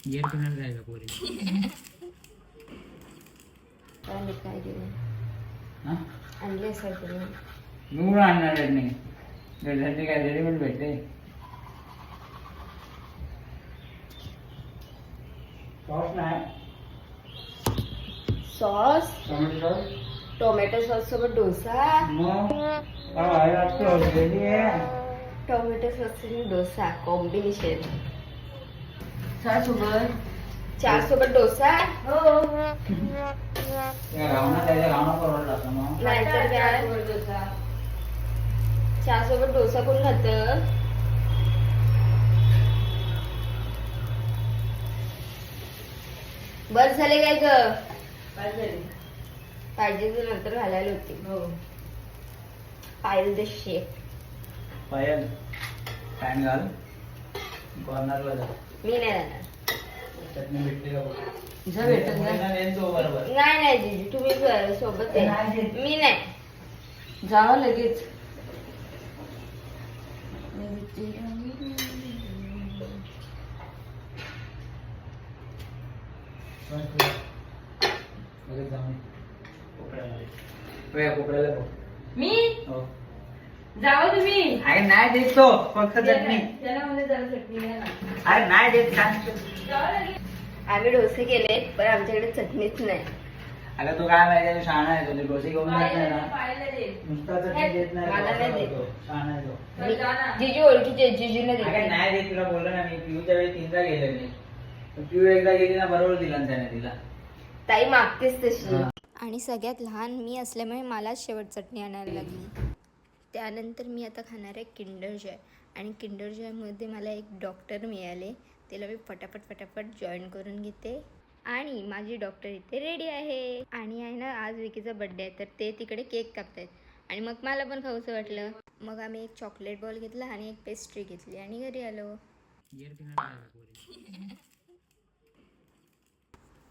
Gear पिणार काय का पोरी? काय दिलं हा आणले सगळे मी आणणार नाही त्यासाठी काय रेडीमेड भेटते. सॉस नाही, sauce tomato sauce. Tomato sauce सोबत डोसा मग काय लागतं रेडी आहे. टोमॅटो सॉस आणि डोसा कॉम्बिनेशन चहा सोबत चहा सोबत डोसा हो त्या गावना त्याच्या गावना परवडला असं मग. नाहीतर काय डोसा चहा सोबत डोसा कोण खात? बर झाले काय ग? काय झाले पाहिजे तर नंतर घालायला होती हो पायल द शेफ. पायल पॅन घाल कॉर्नरला जा. मी नाही जाणार. चटणी भेटते का बघ. तुझा भेटत ना नाही तो बरोबर. नाही नाही जीजू तुम्ही सोबत आहे. नाही. मी नाही. जावं लगेच लगेच जाऊन कोपऱ्यामध्ये. वेळ कोपऱ्याला बघ. मी हो जावं तुम्ही अरे नाही देत तो फक्त चटणी. त्याला म्हणजे जरा चटणी द्या ना अरे नाही देत सांग. जावं लगेच आम्ही डोसे केले पण आमच्याकडे चटणीच नाही. अगं तू काय माहिती शहाणा आहे तुझे डोसे घेऊन जात नाही ना. पाहायला दे नुसता चटणी देत नाही. मला नाही देत. शहाणा आहे तो. पण जा ना. जीजू ओळखीचे जीजूने अगं दिले. नाही देत तुला बोललो ना मी. पिऊच्या वेळी 3दा गेले मी. पिऊ एकदा गेली ना बरोबर दिला ना त्याने तिला. ताई मागतेच तशी. हा. आणि सगळ्यात लहान मी असल्यामुळे मलाच शेवट चटणी आणायला लागली. त्यानंतर मी आता खाणार आहे किंडर जॉय. आणि किंडर जॉयमध्ये मला एक डॉक्टर मिळाले. त्याला मी फटाफट जॉईन करून घेते. आणि माझी डॉक्टर इथे रेडी आहे. आणि आहे ना आज विकीचा बड्डे आहे तर ते तिकडे केक कापत आहेत. आणि मग मला पण खाऊचं वाटलं. मग आम्ही एक चॉकलेट बॉल घेतला आणि एक पेस्ट्री घेतली आणि घरी आलो.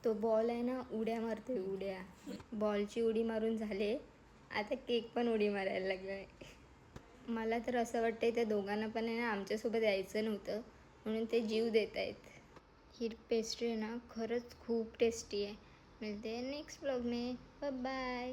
तो बॉल आहे ना उड्या मारतोय उड्या. बॉलची उडी मारून झाले. आता केक पण उडी मारायला लागलाय. मला तर असं वाटतंय त्या दोघांना पण आहे ना आमच्यासोबत यायचं नव्हतं म्हणून ते जीव देत आहेत. ही पेस्ट्री आहे ना खरंच खूप टेस्टी आहे. मिळते नेक्स्ट ब्लॉग में. बाय.